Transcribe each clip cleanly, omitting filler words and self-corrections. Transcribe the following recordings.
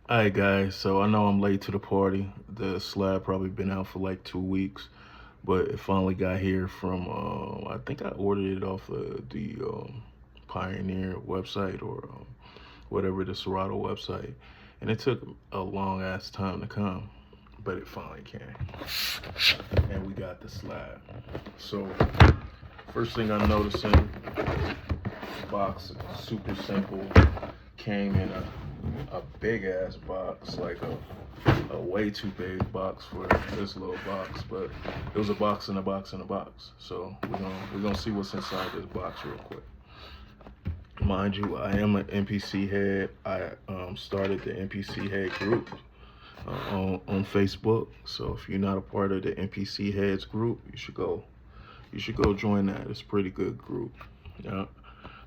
Alright guys, so I know I'm late to the party. The slab probably been out for like 2 weeks, but it finally got here from, I think I ordered it off of the Pioneer website or whatever, the Serato website. And it took a long ass time to come, but it finally came. And we got the slab. So, first thing I'm noticing, box super simple, came in a big ass box, like a way too big box for this little box, but it was a box in a box in a box. So we're gonna see what's inside this box real quick. Mind you, I am an NPC head. I started the NPC head group on Facebook. So if you're not a part of the NPC heads group, you should go join that. It's a pretty good group. Yeah.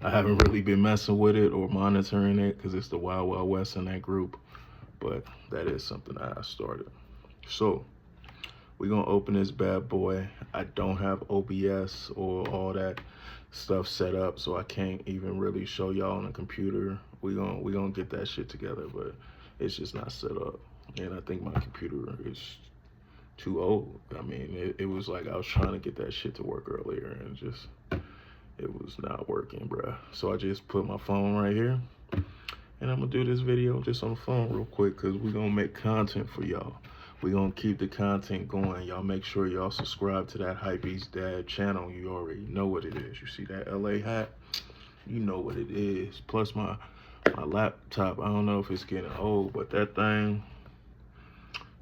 I haven't really been messing with it or monitoring it because it's the Wild Wild West in that group, but that is something I started. So we're gonna open this bad boy. I don't have OBS or all that stuff set up, so I can't even really show y'all on the computer. We gonna get that shit together, but it's just not set up. And I think my computer is too old. I mean, it was like I was trying to get that shit to work earlier and just it was not working, bruh. So I just put my phone right here, and I'm gonna do this video just on the phone real quick because we're gonna make content for y'all. We're gonna keep the content going. Y'all make sure y'all subscribe to that Hypebeast Dad channel. You already know what it is. You see that LA hat? You know what it is. Plus my laptop, I don't know if it's getting old, but that thing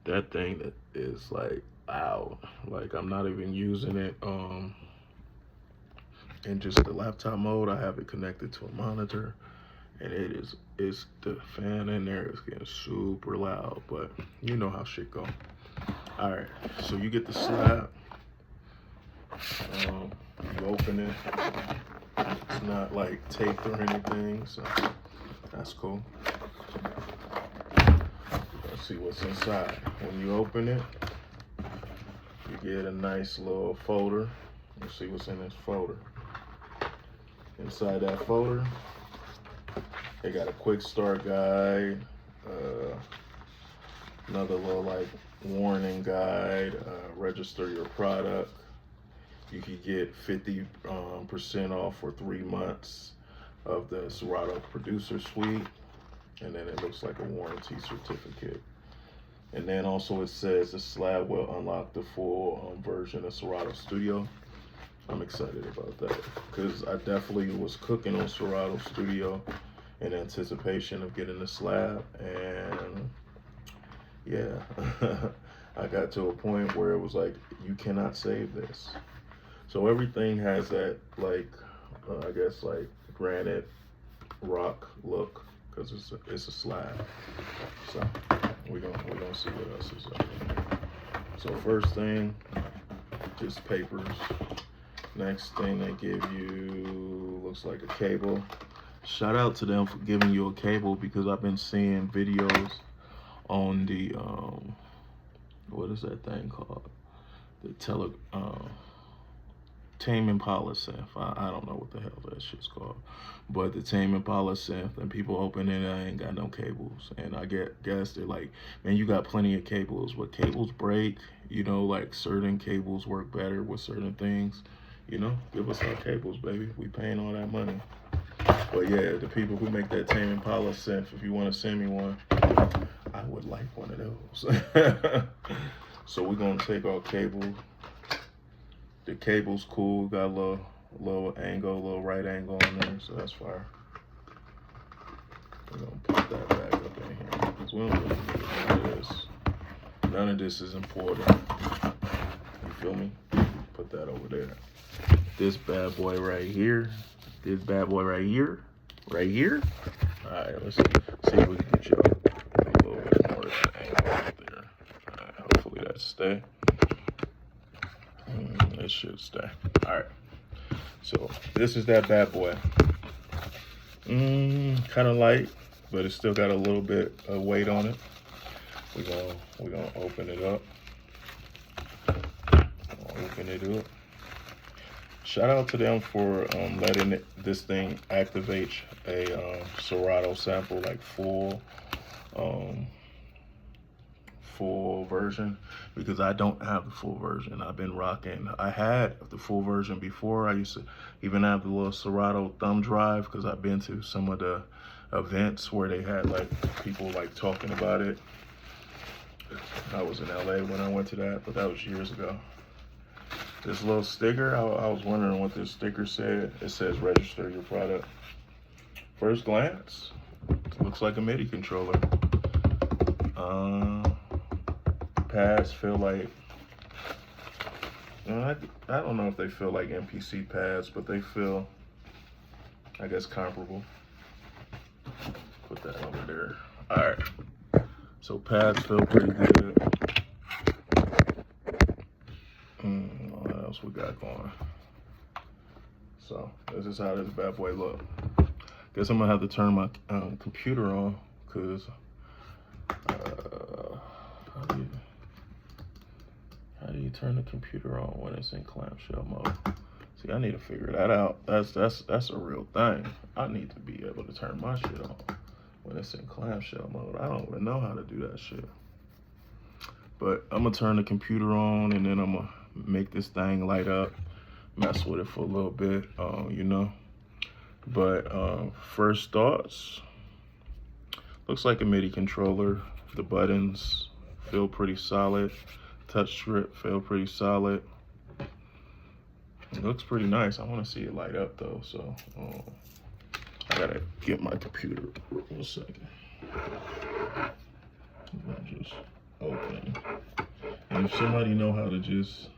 that is like out. Like I'm not even using it in just the laptop mode. I have it connected to a monitor, and it's the fan in there is getting super loud, but you know how shit go. All right, so you get the slab, you open it. It's not like taped or anything, so that's cool. Let's see what's inside. When you open it, you get a nice little folder. Let's see what's in this folder. Inside that folder, they got a quick start guide, another little like warning guide, register your product. You could get 50% off for 3 months of the Serato Producer Suite, and then it looks like a warranty certificate. And then also it says the slab will unlock the full version of Serato Studio. I'm excited about that because I definitely was cooking on Serato Studio in anticipation of getting the slab, and yeah, I got to a point where it was like, you cannot save this. So everything has that like, I guess like granite rock look because it's a slab. So we're gonna see what else is up in here. So first thing, just papers. Next thing they give you looks like a cable. Shout out to them for giving you a cable because I've been seeing videos on the what is that thing called? The Tame Impala synth. I don't know what the hell that shit's called, but the Tame Impala synth, and people open it, I ain't got no cables, and I guess they're like, man, you got plenty of cables, but cables break. You know, like certain cables work better with certain things. You know, give us our cables, baby. We paying all that money. But yeah, the people who make that Tame Impala synth, if you want to send me one, I would like one of those. So we're gonna take our cable. The cable's cool, got a little angle, little right angle on there, so that's fire. We're gonna put that back up in here because we don't really need none of this. None of this is important. You feel me? Put that over there. This bad boy right here. This bad boy right here. Right here. All right, let's see if we can get you a little bit more angle out there. All right, hopefully that stay. It should stay. All right. So this is that bad boy. Kind of light, but it's still got a little bit of weight on it. We're gonna open it up. Open it up. Shout out to them for letting this thing activate a Serato sample, like full um, full version, because I don't have the full version. I've been rocking, I had the full version before. I used to even have the little Serato thumb drive, because I've been to some of the events where they had like people like talking about it. I was in LA when I went to that, but that was years ago. This little sticker, I was wondering what this sticker said. It says register your product. First glance, it looks like a MIDI controller. Pads feel like, I don't know if they feel like MPC pads, but they feel, I guess, comparable. Put that over there. All right. So pads feel pretty good. What else we got going? So this is how this bad boy look. Guess I'm gonna have to turn my computer on, cause how do you turn the computer on when it's in clamshell mode? See, I need to figure that out. That's a real thing. I need to be able to turn my shit on when it's in clamshell mode. I don't even know how to do that shit. But I'm gonna turn the computer on, and then I'm gonna make this thing light up, mess with it for a little bit, you know. But first thoughts, looks like a MIDI controller. The buttons feel pretty solid. Touch strip feel pretty solid. It looks pretty nice. I want to see it light up though, so I gotta get my computer for a second. Just open. And if somebody know how to just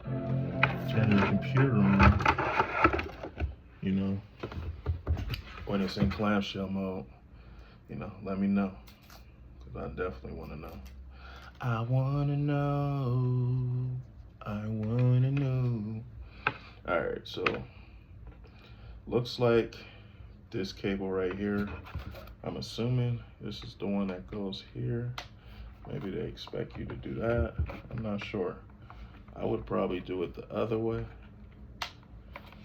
turn your computer on, you know, when it's in clamshell mode, you know, let me know, because I definitely want to know. I want to know. I want to know. All right, so looks like this cable right here, I'm assuming this is the one that goes here. Maybe they expect you to do that. I'm not sure. I would probably do it the other way.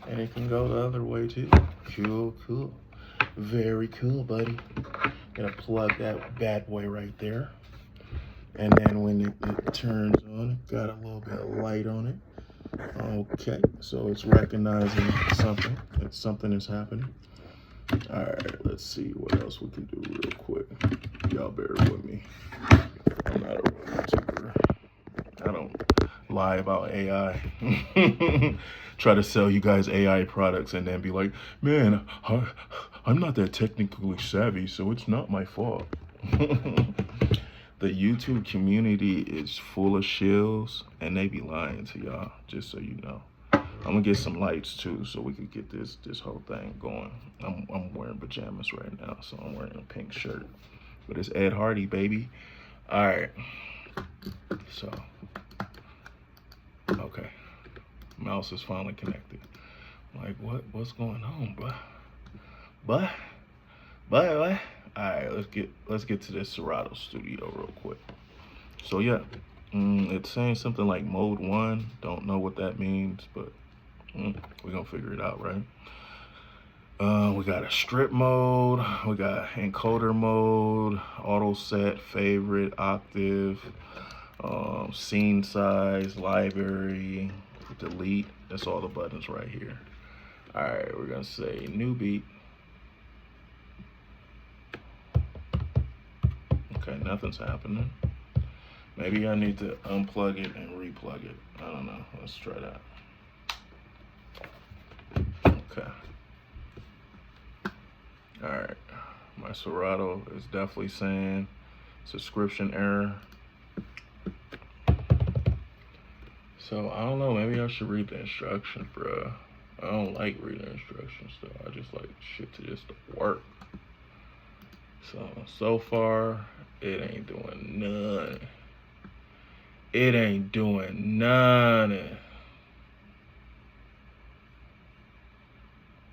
And it can go the other way too. Cool, cool. Very cool, buddy. Gonna plug that bad boy right there. And then when it turns on, it got a little bit of light on it. Okay, so it's recognizing something, that something is happening. All right, let's see what else we can do real quick. Y'all bear with me. I'm not a YouTuber. I don't lie about AI. Try to sell you guys AI products and then be like, man, I'm not that technically savvy, so it's not my fault. The YouTube community is full of shills, and they be lying to y'all, just so you know. I'm gonna get some lights too, so we could get this whole thing going. I'm wearing pajamas right now, so I'm wearing a pink shirt. But it's Ed Hardy, baby. All right. So, okay. Mouse is finally connected. I'm like, what's going on, bro? But what? All right, let's get to this Serato studio real quick. So yeah, it's saying something like mode 1. Don't know what that means, but we're gonna figure it out, right? We got a strip mode, we got encoder mode, auto set, favorite, octave, scene size, library, delete. That's all the buttons right here. All right, we're gonna say new beat. Okay, nothing's happening. Maybe I need to unplug it and replug it. I don't know. Let's try that. Okay. All right. My Serato is definitely saying subscription error. So I don't know. Maybe I should read the instructions, bruh. I don't like reading instructions though. I just like shit to just work. So far, it ain't doing none. It ain't doing none.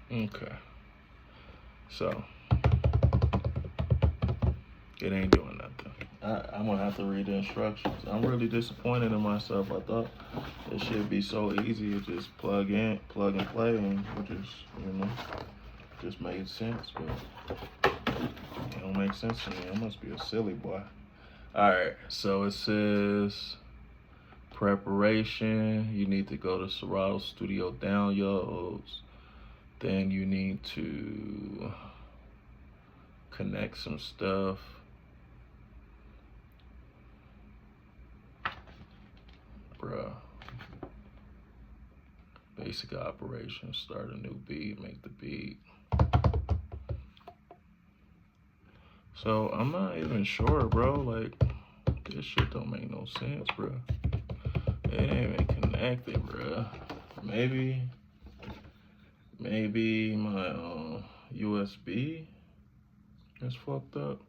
Okay. So, it ain't doing nothing. I'm gonna have to read the instructions. I'm really disappointed in myself. I thought it should be so easy to just plug and play, and just, you know, just made sense, but don't make sense to me. I must be a silly boy. Alright, so it says preparation. You need to go to Serato Studio downloads. Then you need to connect some stuff. Bruh. Basic operations. Start a new beat. Make the beat. So I'm not even sure, bro. Like, this shit don't make no sense, bro. It ain't even connected, bro. Maybe my USB is fucked up.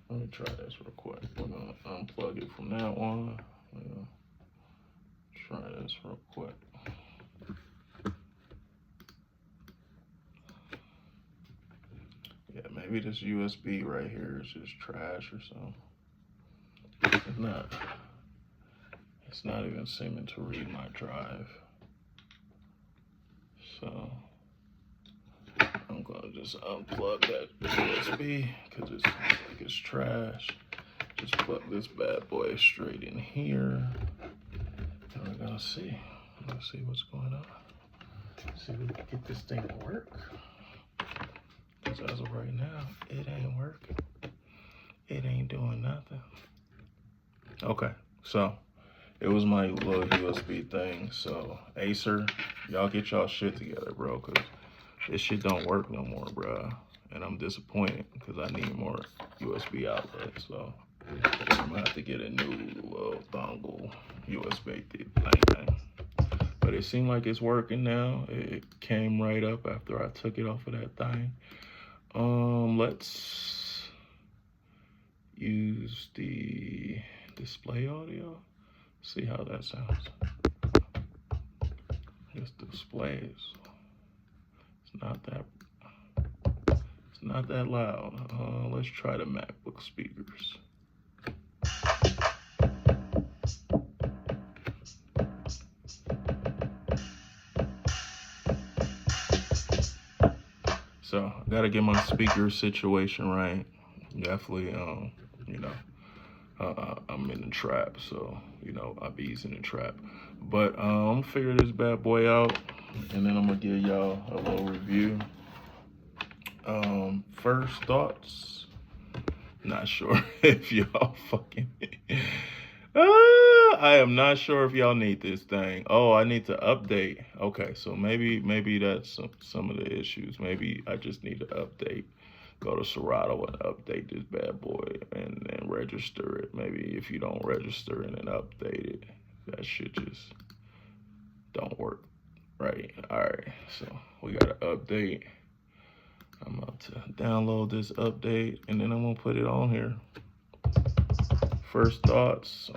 Let me try this real quick. We're gonna unplug it from that one. We're gonna try this real quick. Yeah, maybe this USB right here is just trash or something. It's not even seeming to read my drive. So I'm gonna just unplug that USB because it's trash. Just plug this bad boy straight in here. And we're gonna see. Let's see what's going on. See if we can get this thing to work. Because as of right now, it ain't working. It ain't doing nothing. Okay, so it was my little USB thing. So Acer, y'all get y'all shit together, bro, because this shit don't work no more, bro. And I'm disappointed because I need more USB outlets. So I'm gonna have to get a new little dongle USB thing. But it seemed like it's working now. It came right up after I took it off of that thing. Let's use the display audio. See how that sounds. This display is it's not that loud. Let's try the MacBook speakers. So I gotta get my speaker situation right. Definitely, you know, I'm in the trap, so you know I be in the trap. But I'm gonna figure this bad boy out, and then I'm gonna give y'all a little review. First thoughts. Not sure if y'all fucking. I am not sure if y'all need this thing. Oh, I need to update. Okay, so maybe that's some of the issues. Maybe I just need to update. Go to Serato and update this bad boy and then register it. Maybe if you don't register and then update it, that shit just don't work right. All right, so we gotta update. I'm about to download this update and then I'm gonna put it on here. First thoughts,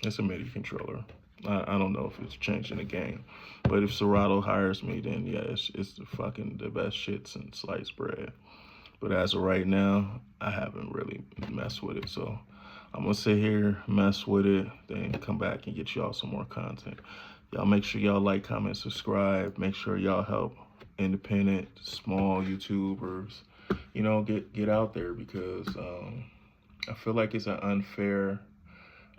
it's a MIDI controller. I don't know if it's changing the game, but if Serato hires me, then yeah, it's the best shit since sliced bread. But as of right now, I haven't really messed with it. So I'm gonna sit here, mess with it, then come back and get y'all some more content. Y'all make sure y'all like, comment, subscribe. Make sure y'all help independent, small YouTubers, you know, get out there because I feel like it's an unfair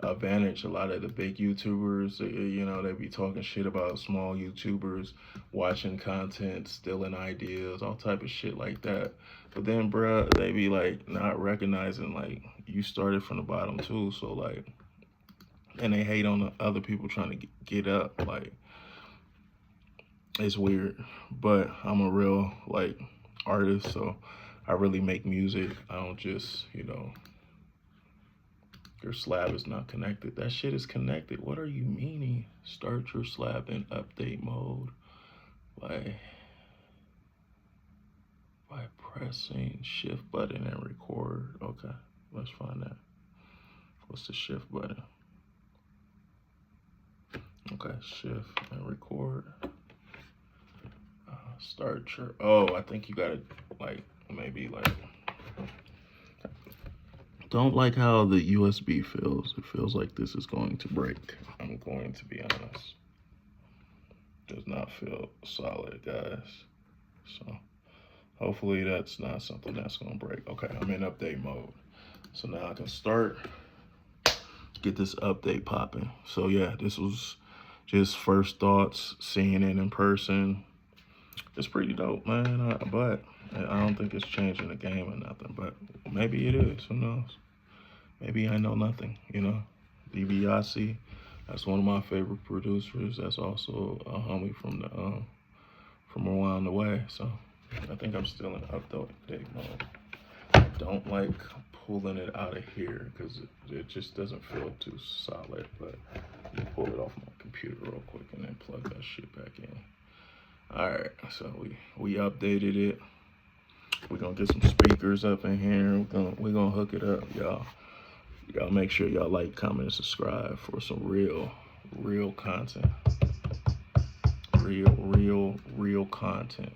advantage. A lot of the big YouTubers, you know, they be talking shit about small YouTubers, watching content, stealing ideas, all type of shit like that. But then, bruh, they be like not recognizing like you started from the bottom too. So like, and they hate on the other people trying to get up. Like, it's weird. But I'm a real like artist, so I really make music. I don't just, you know. Your slab is not connected. That shit is connected. What are you meaning? Start your slab in update mode by pressing shift button and record. Okay, let's find that. What's the shift button? Okay, shift and record. Start your, oh, I think you gotta like, maybe like, don't like how the USB feels. It feels like this is going to break. I'm going to be honest. Does not feel solid, guys. So Hopefully that's not something that's gonna break. Okay, I'm in update mode. So now I can start, get this update popping. So yeah, this was just first thoughts, seeing it in person. It's pretty dope, man. But I don't think it's changing the game or nothing. But maybe it is. Who knows? Maybe I know nothing. You know, DiBiase. That's one of my favorite producers. That's also a homie from around the way. So I think I'm still in update mode. I don't like pulling it out of here because it just doesn't feel too solid. But let me pull it off my computer real quick and then plug that shit back in. All right, so we updated it. We're gonna get some speakers up in here. We're gonna hook it up, y'all. Y'all make sure y'all like, comment, and subscribe for some real content. Real content.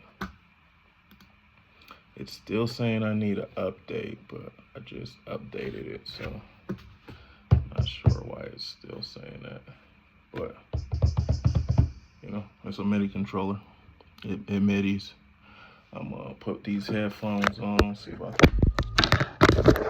It's still saying I need an update, but I just updated it, so I'm not sure why it's still saying that. But you know, it's a MIDI controller. It midis. I'm gonna put these headphones on, see if I can